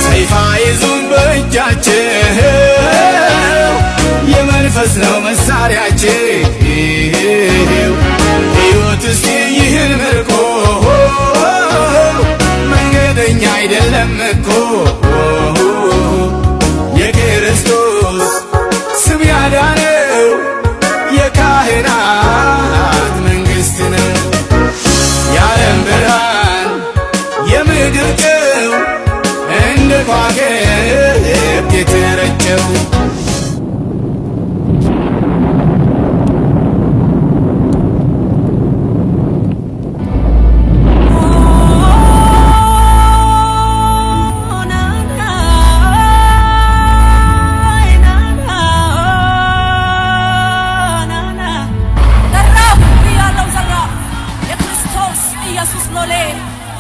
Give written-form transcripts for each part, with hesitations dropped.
ሰይፋ ይዙን በእጃቸው የመንፈስ ነው መሳሪያቸው ሕይወት እስቲ ይህን ምርኮ መንገደኛ አይደለም እኮ የክርስቶስ ስም ያዳነው የካህናት መንግሥት ነው የዓለም ብርሃን የምድር ጨው እንደ ከዋክብት የተረጨው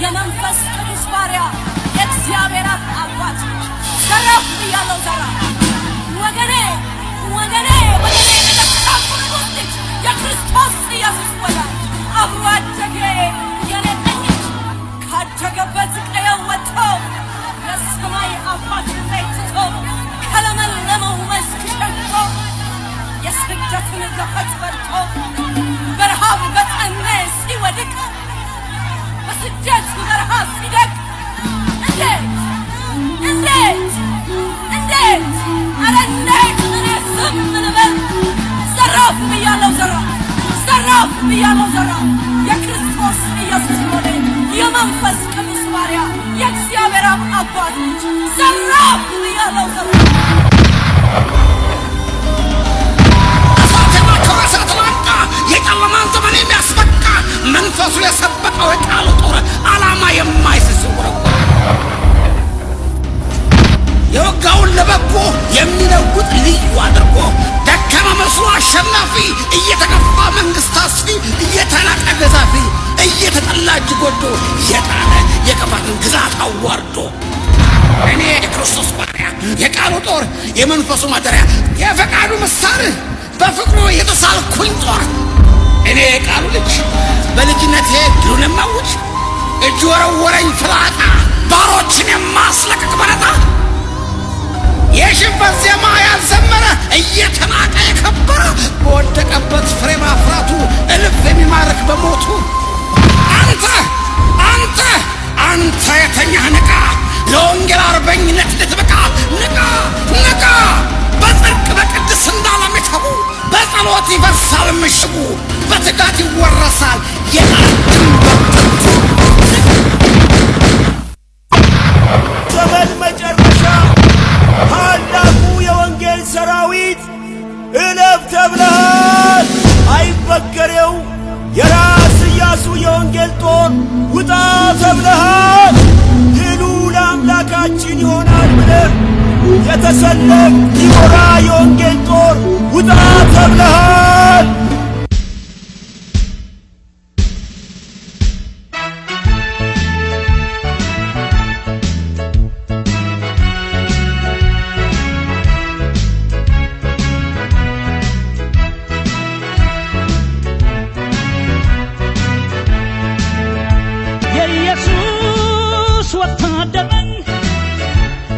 የመንፈስ ቅዱስ ባሪያ የእግዚአብሔር አባት ዘራፍ ያለው ዘራፍ ወገኔ ተከታተሉት የክርስቶስ ኢየሱስ ወዳጅ አብሮ አደጌ የኔ ቀኝ ካደገበት ቀየው ወጥቶ የሰማይ አባት ላይ ትቶ ከለመለመው መስክ ሸሽቶ የስደትን ገፈት በልቶ በረሃብ በጠኔ ሲወድቅ በስደት በረሃ ሲደግ እንዴት ኧረ እንዴት እኔ ዝም ልበል? ዘራፍ ብያለሁ ዘራፍ የክርስቶስ ኢየሱስ ሆነ የመንፈስ ቅዱስ ባሪያ የእግዚአብሔር አባት ዘራፍ ብያለሁ ዘራፍ የጨለማን ዘመን የሚያስበቃ መንፈሱ የሰበቀው የቃሉ ጦር ዓላማ የማይስውረው የወጋውን ለበጎ የሚለውጥ ልዩ አድርጎ ደካማ መስሎ አሸናፊ እየተገፋ መንግሥት አስፊ እየተናቀ ገዛፊ እየተጠላ እጅ ጎዶ የጣለ የክፋትን ግዛት አዋርዶ እኔ የክርስቶስ ባሪያ የቃሉ ጦር የመንፈሱ ማደሪያ የፈቃዱ ምሳር በፍቅሩ የተሳልኩኝ ጦር እኔ የቃሉ ልጅ በልጅነቴ ድሉን የማውጅ እጅ ወረወረኝ ፍላጣ ባሮችን የማስለቅቅ በረታ የሽንፈት ዜማ ያልዘመረ እየተናቀ የከበረ በወደቀበት ፍሬ ማፍራቱ እልፍ የሚማርክ በሞቱ አንተ የተኛህ ንቃ ለወንጌል አርበኝነት ልትበቃ ንቃ በጽድቅ በቅድስና ለሚተጉ በጸሎት ይፈርሳል ምሽጉ በትጋት ይወረሳል ዘመን መጨረሻ ታላቁ የወንጌል ሰራዊት እለፍ ተብለሃል። አይበገሬው የራስ ኢያሱ የወንጌል ጦር ውጣ ተብለሃል። ድሉ ለአምላካችን ይሆናል ብለህ የተሰለፍ ዲቦራ የወንጌል ጦር ውጣ ተብለሃል።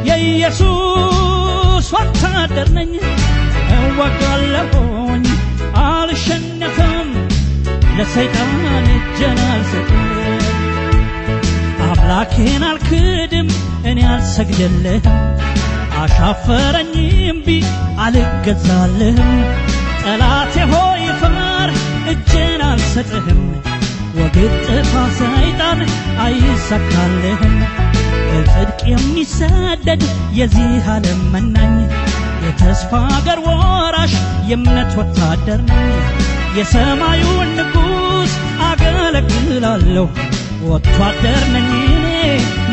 የኢየሱስ ወታደር ነኝ እዋጋለሁኝ አልሸነፍም ለሰይጣን እጄን አልሰጥም አምላኬን አልክድም እኔ አልሰግድልህም አሻፈረኝ እምቢ አልገዛልህም ጠላቴ ሆይ ፈር እጄን አልሰጥህም ወግድ ጥፋ ሰይጣን አይሳካልህም በጽድቅ የሚሰደድ የዚህ ዓለም መናኝ የተስፋ አገር ወራሽ የእምነት ወታደር ነኝ የሰማዩን ንጉሥ አገለግላለሁ ወታደር ነኝ እኔ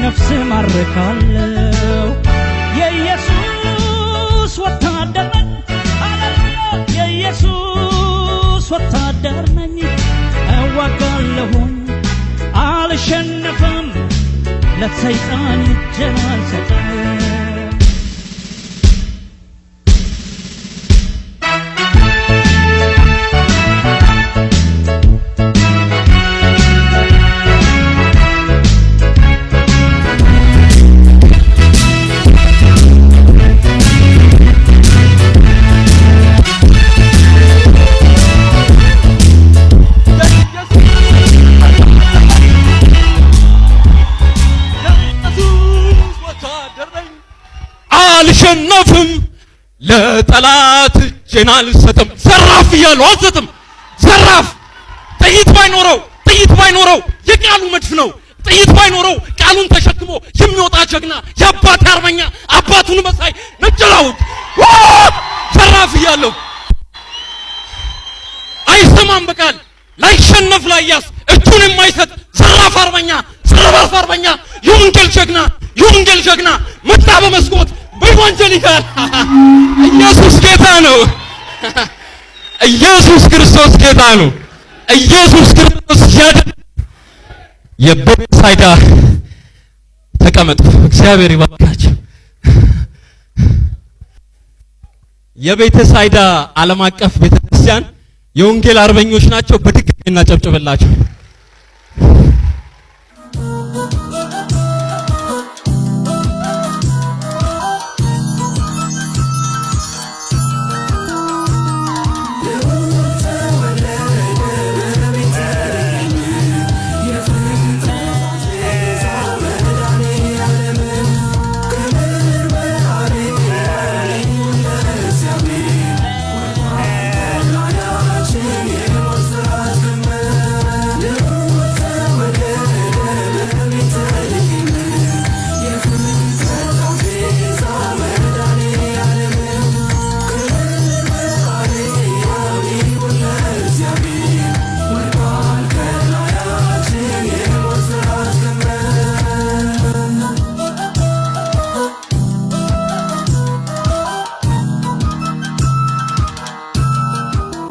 ነፍስ ማርካለሁ የኢየሱስ ወታደር ነኝ ሃሌሉያ የኢየሱስ ወታደር ነኝ እዋጋለሁኝ አልሸነፍም ለሰይጣን እጄን አልሰጥም ለጠላት እጄን አልሰጥም። ዘራፍ እያለሁ አልሰጥም። ዘራፍ ጥይት ባይኖረው የቃሉ መድፍ ነው። ጥይት ባይኖረው ቃሉን ተሸክሞ የሚወጣ ጀግና የአባት አርበኛ አባቱን መሳይ ነጭላውት ዘራፍ እያለሁ አይሰማም በቃል ላይሸነፍ ላያስ እጁን የማይሰጥ ዘራፍ አርበኛ የወንጌል ጀግና መጣ በመስኮት በኢቫንጀሊካል ኢየሱስ ጌታ ነው። ኢየሱስ ክርስቶስ ጌታ ነው። ኢየሱስ ክርስቶስ የቤተሳይዳ ተቀመጡ። እግዚአብሔር ይባርካችሁ። የቤተሳይዳ ዓለም አቀፍ ቤተክርስቲያን የወንጌል አርበኞች ናቸው። በድጋሚ እናጨብጭብላቸው።